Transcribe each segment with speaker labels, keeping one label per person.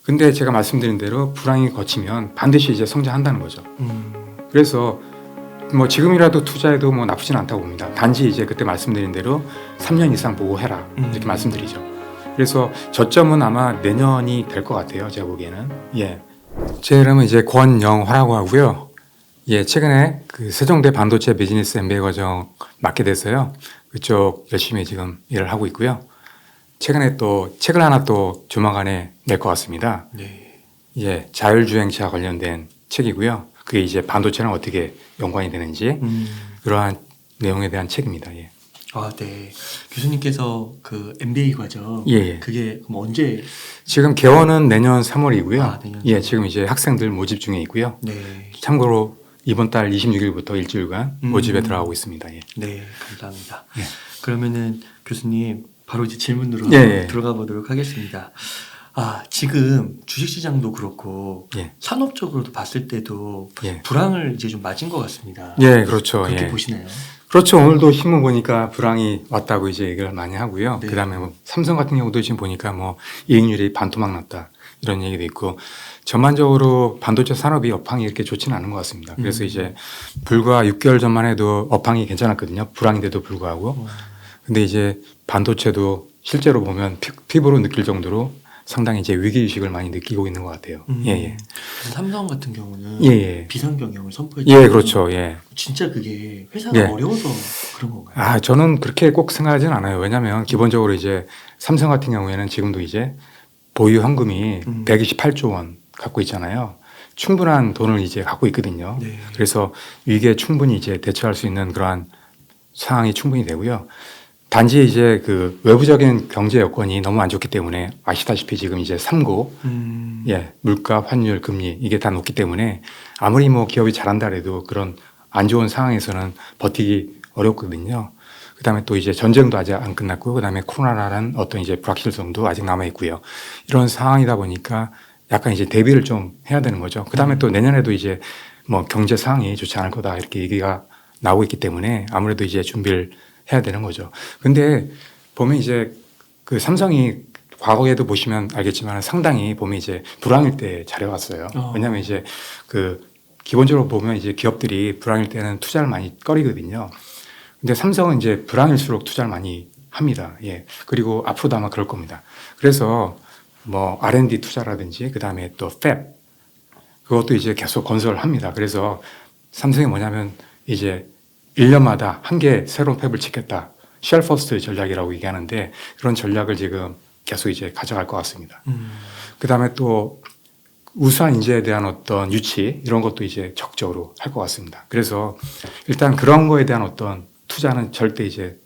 Speaker 1: 근데 제가 말씀드린 대로 불황이 거치면 반드시 이제 성장한다는 거죠. 그래서 뭐 지금이라도 투자해도 뭐 나쁘진 않다고 봅니다. 단지 이제 그때 말씀드린 대로 3년 이상 보고 해라 이렇게 말씀드리죠. 그래서 저점은 아마 내년이 될 것 같아요. 제가 보기에는. 예. 제 이름은 이제 권영화라고 하고요. 예, 최근에 그 세종대 반도체 비즈니스 MBA 과정 맡게 돼서요. 그쪽 열심히 지금 일을 하고 있고요. 최근에 또 책을 하나 또 조만간에 낼 것 같습니다.
Speaker 2: 네.
Speaker 1: 예, 자율주행차 관련된 책이고요. 그게 이제 반도체랑 어떻게 연관이 되는지 그러한 내용에 대한 책입니다. 예.
Speaker 2: 아, 네. 교수님께서 그 MBA 과정
Speaker 1: 예.
Speaker 2: 그게 그럼 언제?
Speaker 1: 지금 개원은 내년 3월이고요.
Speaker 2: 아, 내년
Speaker 1: 예,
Speaker 2: 3월.
Speaker 1: 지금 이제 학생들 모집 중에 있고요.
Speaker 2: 네.
Speaker 1: 참고로 이번 달 26일부터 일주일간 모집에 들어가고 있습니다. 예.
Speaker 2: 네, 감사합니다.
Speaker 1: 예.
Speaker 2: 그러면은 교수님 바로 이제 질문으로
Speaker 1: 예.
Speaker 2: 들어가 보도록 하겠습니다. 아, 지금 주식시장도 그렇고
Speaker 1: 예.
Speaker 2: 산업적으로도 봤을 때도
Speaker 1: 예.
Speaker 2: 불황을 이제 좀 맞은 것 같습니다.
Speaker 1: 예, 그렇죠.
Speaker 2: 그렇게
Speaker 1: 예.
Speaker 2: 보시나요?
Speaker 1: 그렇죠. 오늘도 신문 보니까 불황이 왔다고 이제 얘기를 많이 하고요.
Speaker 2: 네.
Speaker 1: 그다음에 뭐 삼성 같은 경우도 지금 보니까 뭐 이익률이 반토막 났다 이런 얘기도 있고 전반적으로 반도체 산업이 업황이 이렇게 좋지는 않은 것 같습니다. 그래서 이제 불과 6개월 전만 해도 업황이 괜찮았거든요. 불황인데도 불구하고. 근데 이제 반도체도 실제로 보면 피부로 느낄 정도로 상당히 이제 위기의식을 많이 느끼고 있는 것 같아요. 예, 예.
Speaker 2: 삼성 같은 경우는
Speaker 1: 예, 예.
Speaker 2: 비상경영을 선포했죠.
Speaker 1: 예, 그렇죠. 예.
Speaker 2: 진짜 그게 회사가
Speaker 1: 예.
Speaker 2: 어려워서 그런 건가요?
Speaker 1: 아, 저는 그렇게 꼭 생각하지는 않아요. 왜냐하면 기본적으로 이제 삼성 같은 경우에는 지금도 이제 보유 현금이 128조 원 갖고 있잖아요. 충분한 돈을 이제 갖고 있거든요.
Speaker 2: 네.
Speaker 1: 그래서 위기에 충분히 이제 대처할 수 있는 그러한 상황이 충분히 되고요. 단지 이제 그 외부적인 경제 여건이 너무 안 좋기 때문에 아시다시피 지금 이제 삼고 예, 물가, 환율, 금리 이게 다 높기 때문에 아무리 뭐 기업이 잘한다 해도 그런 안 좋은 상황에서는 버티기 어렵거든요. 그다음에 또 이제 전쟁도 아직 안 끝났고 그다음에 코로나라는 어떤 이제 불확실성도 아직 남아 있고요. 이런 상황이다 보니까 약간 이제 대비를 좀 해야 되는 거죠. 그다음에 또 내년에도 이제 뭐 경제 상황이 좋지 않을 거다 이렇게 얘기가 나오고 있기 때문에 아무래도 이제 준비를 해야 되는 거죠. 근데 보면 이제 그 삼성이 과거에도 보시면 알겠지만 상당히 보면 이제 불황일 때 잘해왔어요. 왜냐하면 이제 그 기본적으로 보면 이제 기업들이 불황일 때는 투자를 많이 꺼리거든요. 근데 삼성은 이제 불황일수록 투자를 많이 합니다. 예. 그리고 앞으로도 아마 그럴 겁니다. 그래서 뭐 R&D 투자라든지 그 다음에 또 팹 그것도 이제 계속 건설을 합니다. 그래서 삼성이 뭐냐면 이제 1년마다 한 개 새로운 팹을 짓겠다. 쉘 퍼스트 전략이라고 얘기하는데 그런 전략을 지금 계속 이제 가져갈 것 같습니다. 그 다음에 또 우수한 인재에 대한 어떤 유치 이런 것도 이제 적극적으로 할 것 같습니다. 그래서 일단 그런 거에 대한 어떤 투자는 절대 이제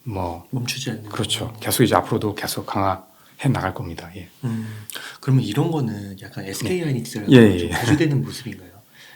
Speaker 1: 뭐
Speaker 2: 멈추지 않는.
Speaker 1: 그렇죠. 계속 이제 앞으로도 계속 강화해 나갈 겁니다. 예.
Speaker 2: 그러면 이런 거는 약간 SK 하이닉스랑
Speaker 1: 예,
Speaker 2: 좀
Speaker 1: 예.
Speaker 2: 대조되는 모습인가요?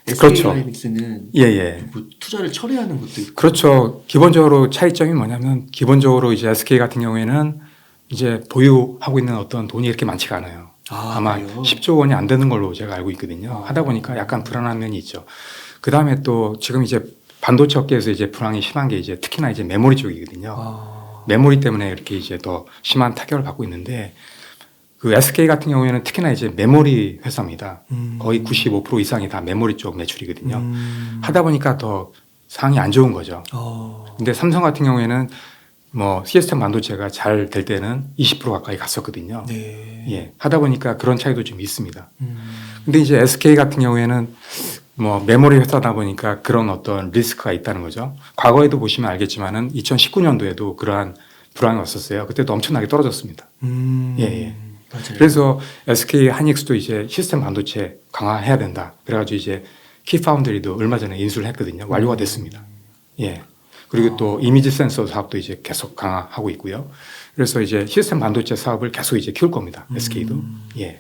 Speaker 2: SK
Speaker 1: 그렇죠.
Speaker 2: 하이닉스는
Speaker 1: 예, 예.
Speaker 2: 뭐 투자를 철회하는 것도 있고.
Speaker 1: 그렇죠. 기본적으로 차이점이 뭐냐면 기본적으로 이제 SK 같은 경우에는 이제 보유하고 있는 어떤 돈이 이렇게 많지가 않아요. 아마
Speaker 2: 그래요?
Speaker 1: 10조 원이 안 되는 걸로 제가 알고 있거든요. 하다 보니까 약간 불안한 면이 있죠. 그 다음에 또 지금 이제 반도체 업계에서 이제 불황이 심한 게 이제 특히나 이제 메모리 쪽이거든요. 메모리 때문에 이렇게 이제 더 심한 타격을 받고 있는데 그 SK 같은 경우에는 특히나 이제 메모리 회사입니다. 거의 95% 이상이 다 메모리 쪽 매출이거든요. 하다 보니까 더 상황이 안 좋은 거죠. 근데 삼성 같은 경우에는 뭐 시스템 반도체가 잘 될 때는 20% 가까이 갔었거든요.
Speaker 2: 네.
Speaker 1: 예. 하다 보니까 그런 차이도 좀 있습니다. 근데 이제 SK 같은 경우에는 뭐 메모리 회사다 보니까 그런 어떤 리스크가 있다는 거죠. 과거에도 보시면 알겠지만은 2019년도에도 그러한 불황이 왔었어요. 그때도 엄청나게 떨어졌습니다. 예, 예.
Speaker 2: 맞아요.
Speaker 1: 그래서 SK 하이닉스도 이제 시스템 반도체 강화해야 된다. 그래가지고 이제 키파운드리도 얼마 전에 인수를 했거든요. 완료가 됐습니다. 예. 그리고 또 이미지 센서 사업도 이제 계속 강화하고 있고요. 그래서 이제 시스템 반도체 사업을 계속 이제 키울 겁니다. SK도. 예.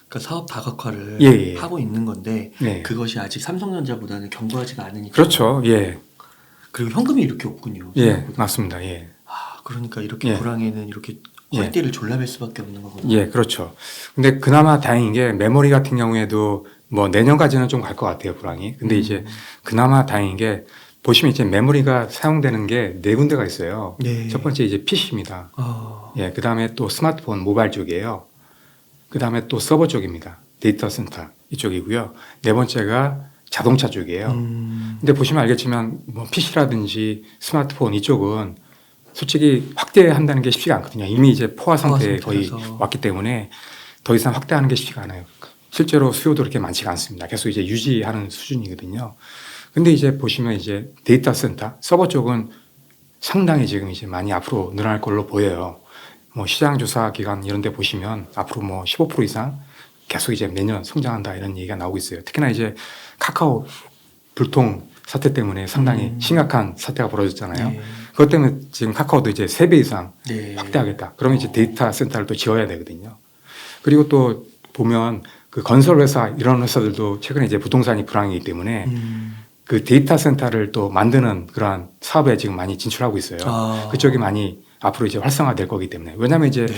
Speaker 2: 그러니까 사업 다각화를
Speaker 1: 예, 예.
Speaker 2: 하고 있는 건데
Speaker 1: 네.
Speaker 2: 그것이 아직 삼성전자보다는 견고하지가 않으니까.
Speaker 1: 그렇죠. 예.
Speaker 2: 그리고 현금이 이렇게 없군요.
Speaker 1: 예.
Speaker 2: 생각보다.
Speaker 1: 맞습니다. 예.
Speaker 2: 그러니까 이렇게
Speaker 1: 예.
Speaker 2: 불황에는 이렇게
Speaker 1: 예.
Speaker 2: 허리띠를 졸라맬 수밖에 없는 거군요.
Speaker 1: 예, 그렇죠. 근데 그나마 다행인 게 메모리 같은 경우에도 뭐 내년까지는 좀 갈 것 같아요, 불황이. 근데 이제 그나마 다행인 게 보시면 이제 메모리가 사용되는 게 네 군데가 있어요.
Speaker 2: 네.
Speaker 1: 첫 번째 이제 PC입니다. 예, 그 다음에 또 스마트폰 모바일 쪽이에요. 그다음에 또 서버 쪽입니다. 데이터 센터 이쪽이고요. 네 번째가 자동차 쪽이에요. 근데 보시면 알겠지만 뭐 PC라든지 스마트폰 이쪽은 솔직히 확대한다는 게 쉽지가 않거든요. 이미 이제 포화 상태에 거의
Speaker 2: 상태라서.
Speaker 1: 왔기 때문에 더 이상 확대하는 게 쉽지가 않아요. 실제로 수요도 그렇게 많지가 않습니다. 계속 이제 유지하는 수준이거든요. 근데 이제 보시면 이제 데이터 센터, 서버 쪽은 상당히 지금 이제 많이 앞으로 늘어날 걸로 보여요. 뭐 시장 조사 기관 이런 데 보시면 앞으로 뭐 15% 이상 계속 이제 매년 성장한다 이런 얘기가 나오고 있어요. 특히나 이제 카카오 불통 사태 때문에 상당히 심각한 사태가 벌어졌잖아요.
Speaker 2: 네.
Speaker 1: 그것 때문에 지금 카카오도 이제 3배 이상
Speaker 2: 네.
Speaker 1: 확대하겠다. 그러면 이제 데이터 센터를 또 지어야 되거든요. 그리고 또 보면 그 건설 회사 이런 회사들도 최근에 이제 부동산이 불황이기 때문에 그 데이터 센터를 또 만드는 그러한 사업에 지금 많이 진출하고 있어요.
Speaker 2: 아.
Speaker 1: 그쪽이 많이 앞으로 이제 활성화될 거기 때문에. 왜냐하면 이제
Speaker 2: 네.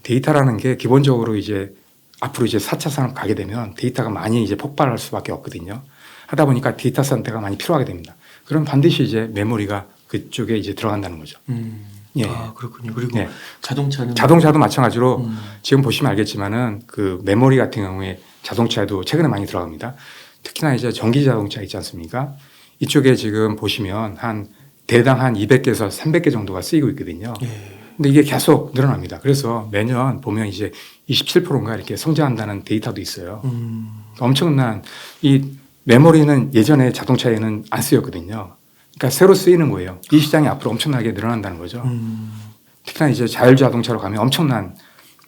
Speaker 1: 데이터라는 게 기본적으로 이제 앞으로 이제 4차 산업 가게 되면 데이터가 많이 이제 폭발할 수밖에 없거든요. 하다 보니까 데이터 센터가 많이 필요하게 됩니다. 그럼 반드시 이제 메모리가 그쪽에 이제 들어간다는 거죠. 예.
Speaker 2: 아, 그렇군요. 그리고
Speaker 1: 예.
Speaker 2: 자동차는
Speaker 1: 자동차도 마찬가지로
Speaker 2: 음.
Speaker 1: 지금 보시면 알겠지만은 그 메모리 같은 경우에 자동차에도 최근에 많이 들어갑니다. 특히나 이제 전기 자동차 있지 않습니까? 이쪽에 지금 보시면 한 대당 한 200개에서 300개 정도가 쓰이고 있거든요.
Speaker 2: 예.
Speaker 1: 근데 이게 계속 늘어납니다. 그래서 매년 보면 이제 27%인가 이렇게 성장한다는 데이터도 있어요. 엄청난 이 메모리는 예전에 자동차에는 안 쓰였거든요. 그러니까 새로 쓰이는 거예요. 이 시장이 앞으로 엄청나게 늘어난다는 거죠. 특히나 이제 자율자동차로 가면 엄청난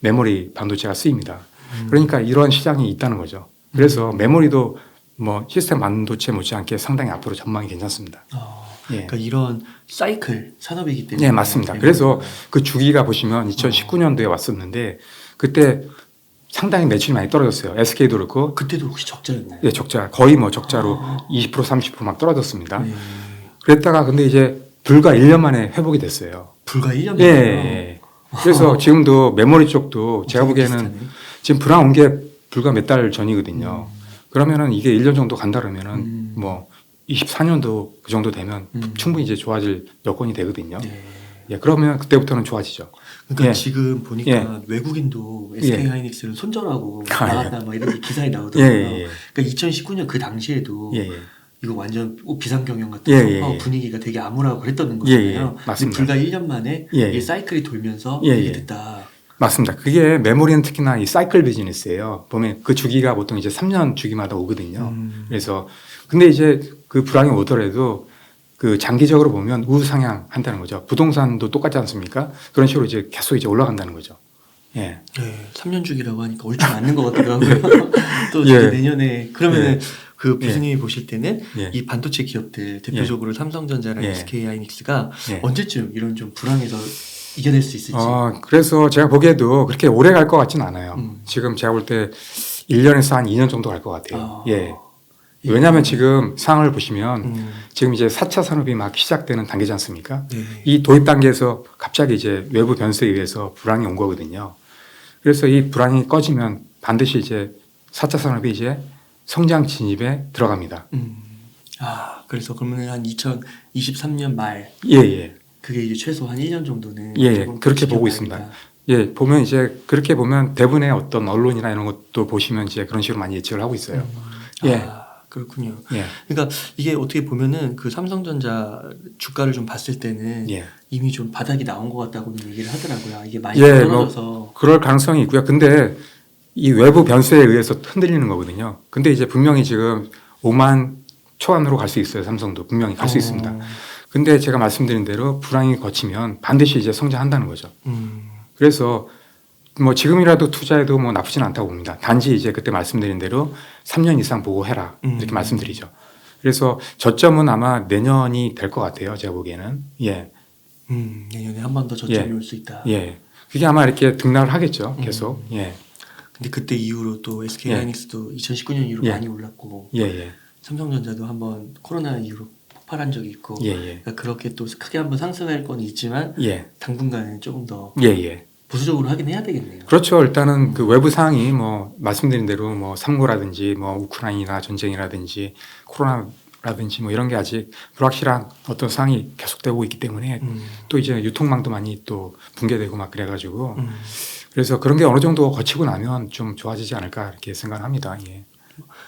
Speaker 1: 메모리 반도체가 쓰입니다. 그러니까 이러한 시장이 있다는 거죠. 그래서 메모리도 뭐 시스템 반도체 못지않게 상당히 앞으로 전망이 괜찮습니다. 예.
Speaker 2: 그러니까 이런 사이클 산업이기 때문에.
Speaker 1: 네, 맞습니다. 그래서 그 주기가 보시면 2019년도에 왔었는데 그때 상당히 매출이 많이 떨어졌어요. SK도 그렇고.
Speaker 2: 그때도 혹시 적자였나요?
Speaker 1: 예, 적자. 거의 뭐 적자로 20% 30%막 떨어졌습니다.
Speaker 2: 예.
Speaker 1: 그랬다가 근데 이제 불과 1년 만에 회복이 됐어요.
Speaker 2: 불과 1년
Speaker 1: 예,
Speaker 2: 만에.
Speaker 1: 예. 그래서 지금도 메모리 쪽도 제가 보기에는 지금 불황 온 게 불과 몇 달 전이거든요. 그러면은 이게 1년 정도 간다 그러면은 뭐 24년도 그 정도 되면 충분히 이제 좋아질 여건이 되거든요.
Speaker 2: 네.
Speaker 1: 예, 그러면 그때부터는 좋아지죠.
Speaker 2: 그러니까
Speaker 1: 예.
Speaker 2: 지금 보니까
Speaker 1: 예.
Speaker 2: 외국인도
Speaker 1: 예.
Speaker 2: SK 하이닉스를 손절하고
Speaker 1: 아,
Speaker 2: 나갔다 막 이런 기사에
Speaker 1: 예,
Speaker 2: 나오더라고요.
Speaker 1: 예, 예.
Speaker 2: 그러니까 2019년 그 당시에도
Speaker 1: 예, 예.
Speaker 2: 이거 완전 비상경영 같은
Speaker 1: 예, 예, 예.
Speaker 2: 분위기가 되게 암울하고 그랬던
Speaker 1: 예,
Speaker 2: 거잖아요.
Speaker 1: 예.
Speaker 2: 근데
Speaker 1: 맞습니다.
Speaker 2: 불과 1년 만에
Speaker 1: 예, 예.
Speaker 2: 이 사이클이 돌면서
Speaker 1: 예,
Speaker 2: 이게
Speaker 1: 예.
Speaker 2: 됐다.
Speaker 1: 맞습니다. 그게 메모리는 특히나 이 사이클 비즈니스예요. 보면 그 주기가 보통 이제 3년 주기마다 오거든요. 그래서 근데 이제 그 불황이 오더라도 그 장기적으로 보면 우상향 한다는 거죠. 부동산도 똑같지 않습니까? 그런 식으로 이제 계속 이제 올라간다는 거죠. 예.
Speaker 2: 네, 3년 주기라고 하니까 얼추 맞는 것 같더라고요. 또
Speaker 1: 예.
Speaker 2: 저기 내년에 그러면은
Speaker 1: 예.
Speaker 2: 그 교수님이 보실 때는
Speaker 1: 예.
Speaker 2: 이 반도체 기업들 대표적으로 삼성전자랑
Speaker 1: 예.
Speaker 2: SK 하이닉스가
Speaker 1: 예.
Speaker 2: 언제쯤 이런 좀 불황에서 이겨낼 수 있을지.
Speaker 1: 그래서 제가 보기에도 그렇게 오래 갈 것 같지는 않아요. 지금 제가 볼 때 1년에서 한 2년 정도 갈 것 같아요. 예. 왜냐하면 지금 상황을 보시면 지금 이제 4차 산업이 막 시작되는 단계지 않습니까?
Speaker 2: 네.
Speaker 1: 이 도입 단계에서 갑자기 이제 외부 변수에 의해서 불황이 온 거거든요. 그래서 이 불황이 꺼지면 반드시 이제 4차 산업이 이제 성장 진입에 들어갑니다.
Speaker 2: 그래서 그러면 한 2023년 말
Speaker 1: 예, 예.
Speaker 2: 그게 이제 최소 한 1년 정도는
Speaker 1: 예, 예.
Speaker 2: 조금
Speaker 1: 그렇게 보고
Speaker 2: 지켜봐야겠다.
Speaker 1: 있습니다. 예, 보면 이제 그렇게 보면 대부분의 어떤 언론이나 이런 것도 보시면 이제 그런 식으로 많이 예측을 하고 있어요. 예.
Speaker 2: 그렇군요.
Speaker 1: 예.
Speaker 2: 그러니까 이게 어떻게 보면은 그 삼성전자 주가를 좀 봤을 때는
Speaker 1: 예.
Speaker 2: 이미 좀 바닥이 나온 것 같다고는 얘기를 하더라고요. 이게 많이
Speaker 1: 예,
Speaker 2: 떨어져서.
Speaker 1: 그럴 가능성이 있고요. 근데 이 외부 변수에 의해서 흔들리는 거거든요. 근데 이제 분명히 지금 5만 초안으로 갈 수 있어요. 삼성도 분명히 갈 수 있습니다. 근데 제가 말씀드린 대로 불황이 거치면 반드시 이제 성장한다는 거죠. 그래서 뭐 지금이라도 투자해도 뭐 나쁘진 않다고 봅니다. 단지 이제 그때 말씀드린 대로 3년 이상 보고 해라 이렇게 말씀드리죠. 그래서 저점은 아마 내년이 될 것 같아요. 제가 보기에는. 예.
Speaker 2: 내년에 한 번 더 저점이
Speaker 1: 예.
Speaker 2: 올 수 있다.
Speaker 1: 예. 그게 아마 이렇게 등락을 하겠죠. 계속. 예.
Speaker 2: 근데 그때 이후로 또 SK
Speaker 1: 예.
Speaker 2: 하이닉스도 2019년 이후로
Speaker 1: 예.
Speaker 2: 많이 올랐고
Speaker 1: 예, 예.
Speaker 2: 삼성전자도 한번 코로나 이후로 폭발한 적이 있고
Speaker 1: 예, 예.
Speaker 2: 그러니까 그렇게 또 크게 한번 상승할 건 있지만
Speaker 1: 예.
Speaker 2: 당분간은 조금 더
Speaker 1: 예, 예.
Speaker 2: 보수적으로 하긴 해야 되겠네요.
Speaker 1: 그렇죠. 일단은 그 외부 상황이 뭐 말씀드린 대로 뭐 삼고라든지 뭐 우크라이나 전쟁이라든지 코로나라든지 뭐 이런 게 아직 불확실한 어떤 상황이 계속되고 있기 때문에 또 이제 유통망도 많이 또 붕괴되고 막 그래가지고 그래서 그런 게 어느 정도 거치고 나면 좀 좋아지지 않을까 이렇게 생각합니다. 예.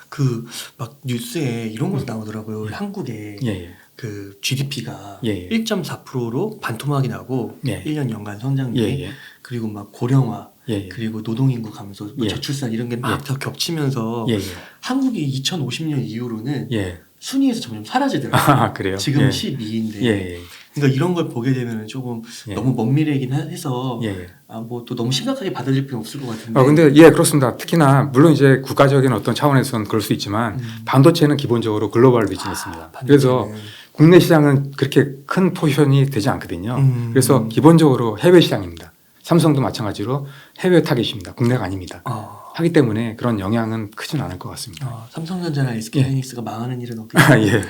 Speaker 2: 그 막 뉴스에 이런 것도 나오더라고요. 한국의
Speaker 1: 예, 예.
Speaker 2: 그 GDP가
Speaker 1: 예, 예.
Speaker 2: 1.4%로 반토막이 나고
Speaker 1: 예.
Speaker 2: 1년 연간 성장률이
Speaker 1: 예, 예.
Speaker 2: 그리고 막 고령화
Speaker 1: 예, 예.
Speaker 2: 그리고 노동인구 감소, 뭐
Speaker 1: 예.
Speaker 2: 저출산 이런 게 막
Speaker 1: 예.
Speaker 2: 다 겹치면서
Speaker 1: 예, 예.
Speaker 2: 한국이 2050년 이후로는
Speaker 1: 예.
Speaker 2: 순위에서 점점 사라지더라고요.
Speaker 1: 아, 그래요?
Speaker 2: 지금
Speaker 1: 예.
Speaker 2: 12위인데.
Speaker 1: 예, 예.
Speaker 2: 그러니까 이런 걸 보게 되면 조금
Speaker 1: 예.
Speaker 2: 너무 먼 미래이긴 해서
Speaker 1: 예, 예.
Speaker 2: 뭐 또 너무 심각하게 받아들일 필요는 없을 것 같은데.
Speaker 1: 근데 예, 그렇습니다. 특히나 물론 이제 국가적인 어떤 차원에서는 그럴 수 있지만 반도체는 기본적으로 글로벌 비즈니스입니다. 그래서 국내 시장은 그렇게 큰 포지션이 되지 않거든요. 그래서 기본적으로 해외 시장입니다. 삼성도 마찬가지로 해외 타겟입니다. 국내가 아닙니다. 하기 때문에 그런 영향은 크진 않을 것 같습니다.
Speaker 2: 삼성전자나 SK 하이닉스가 망하는 일은 없겠죠.
Speaker 1: 아, 예.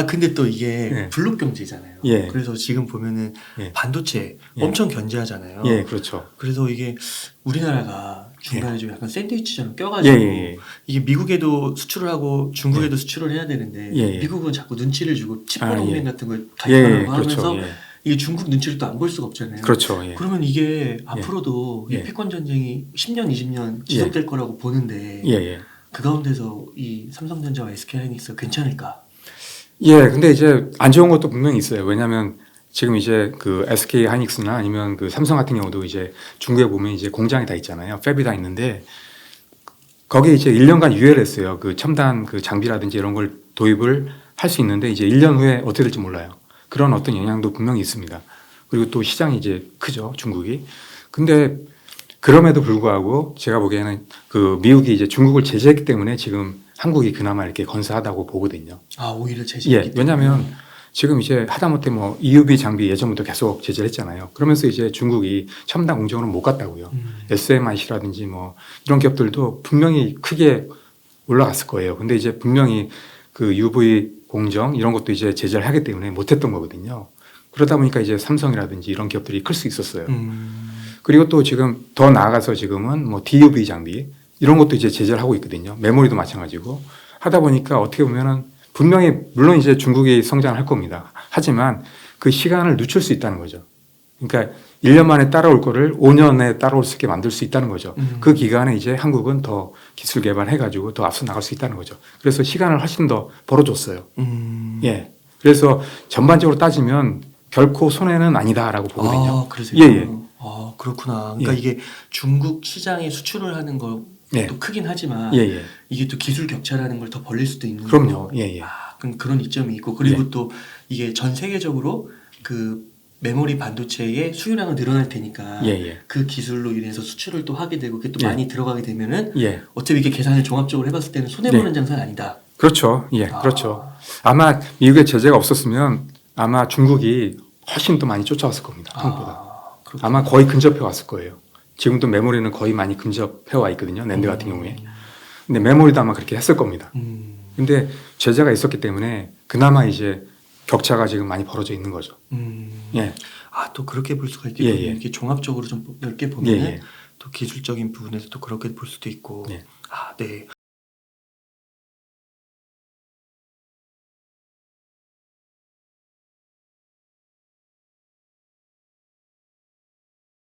Speaker 2: 근데 또 이게
Speaker 1: 예.
Speaker 2: 블록 경제잖아요.
Speaker 1: 예.
Speaker 2: 그래서 지금 보면은
Speaker 1: 예.
Speaker 2: 반도체
Speaker 1: 예.
Speaker 2: 엄청 견제하잖아요.
Speaker 1: 예, 그렇죠.
Speaker 2: 그래서 이게 우리나라가 중간에 좀 약간 샌드위치처럼
Speaker 1: 예,
Speaker 2: 껴가지고
Speaker 1: 예,
Speaker 2: 이게 미국에도 수출을 하고 중국에도 수출을 해야 되는데
Speaker 1: 예, 예.
Speaker 2: 미국은 자꾸 눈치를 주고 칩
Speaker 1: 아,
Speaker 2: 보너맨
Speaker 1: 예.
Speaker 2: 같은 걸
Speaker 1: 예,
Speaker 2: 가입하라고
Speaker 1: 그렇죠.
Speaker 2: 하면서
Speaker 1: 예.
Speaker 2: 이게 중국 눈치를 또 안 볼 수가 없잖아요.
Speaker 1: 그렇죠. 예.
Speaker 2: 그러면 이게 앞으로도 이
Speaker 1: 예.
Speaker 2: 패권 전쟁이 10년, 20년 지속될 거라고 보는데
Speaker 1: 예, 예.
Speaker 2: 그 가운데서 이 삼성전자와 SK 하이닉스가 괜찮을까?
Speaker 1: 예, 근데 이제 안 좋은 것도 분명히 있어요. 왜냐하면 지금 이제 그 SK 하이닉스나 아니면 그 삼성 같은 경우도 이제 중국에 보면 이제 공장이 다 있잖아요. 팹이 다 있는데 거기에 이제 1년간 유예를 했어요. 그 첨단 그 장비라든지 이런 걸 도입을 할 수 있는데 이제 1년 후에 어떻게 될지 몰라요. 그런 어떤 영향도 분명히 있습니다. 그리고 또 시장이 이제 크죠, 중국이. 근데 그럼에도 불구하고 제가 보기에는 그 미국이 이제 중국을 제재했기 때문에 지금 한국이 그나마 이렇게 건사하다고 보거든요.
Speaker 2: 오히려 제재.
Speaker 1: 예, 왜냐하면 지금 이제 하다못해 뭐 EUV 장비 예전부터 계속 제재를 했잖아요. 그러면서 이제 중국이 첨단 공정으로 못 갔다고요. SMIC라든지 뭐 이런 기업들도 분명히 크게 올라갔을 거예요. 근데 이제 분명히 그 UV 공정 이런 것도 이제 제재를 하기 때문에 못했던 거거든요. 그러다 보니까 이제 삼성이라든지 이런 기업들이 클 수 있었어요. 그리고 또 지금 더 나아가서 지금은 뭐 DUV 장비 이런 것도 이제 제재를 하고 있거든요. 메모리도 마찬가지고 하다 보니까 어떻게 보면은 분명히 물론 이제 중국이 성장을 할 겁니다. 하지만 그 시간을 늦출 수 있다는 거죠. 그러니까 1년 만에 따라올 거를 5년에 따라올 수 있게 만들 수 있다는 거죠. 그 기간에 이제 한국은 더 기술 개발해가지고 더 앞서 나갈 수 있다는 거죠. 그래서 시간을 훨씬 더 벌어줬어요. 예. 그래서 전반적으로 따지면 결코 손해는 아니다라고 보거든요.
Speaker 2: 그러세요?
Speaker 1: 예, 예.
Speaker 2: 그렇구나. 그러니까
Speaker 1: 예.
Speaker 2: 이게 중국 시장에 수출을 하는 것도
Speaker 1: 예.
Speaker 2: 크긴 하지만
Speaker 1: 예, 예.
Speaker 2: 이게 또 기술 격차라는 걸 더 벌릴 수도 있는
Speaker 1: 그럼요.
Speaker 2: 거고.
Speaker 1: 예, 예.
Speaker 2: 그럼 그런 이점이 있고 그리고 또 이게 전 세계적으로 그 메모리 반도체의 수요량은 늘어날 테니까
Speaker 1: 예, 예.
Speaker 2: 그 기술로 인해서 수출을 또 하게 되고 그게 또
Speaker 1: 예.
Speaker 2: 많이 들어가게 되면은
Speaker 1: 예.
Speaker 2: 어차피 이게 계산을 종합적으로 해봤을 때는 손해보는 장사는 아니다.
Speaker 1: 그렇죠. 예, 그렇죠. 아마 미국의 제재가 없었으면 아마 중국이 훨씬 더 많이 쫓아왔을 겁니다. 한국보다. 아마 거의 근접해 왔을 거예요. 지금도 메모리는 거의 많이 근접해 와 있거든요. 낸드 같은 경우에. 근데 메모리도 아마 그렇게 했을 겁니다. 근데 제재가 있었기 때문에 그나마 이제 격차가 지금 많이 벌어져 있는 거죠. 예.
Speaker 2: 또 그렇게 볼 수가 있겠군요.
Speaker 1: 예, 예.
Speaker 2: 이렇게 종합적으로 좀 넓게
Speaker 1: 예,
Speaker 2: 보면
Speaker 1: 예.
Speaker 2: 또 기술적인 부분에서 또 그렇게 볼 수도 있고.
Speaker 1: 예.
Speaker 2: 네.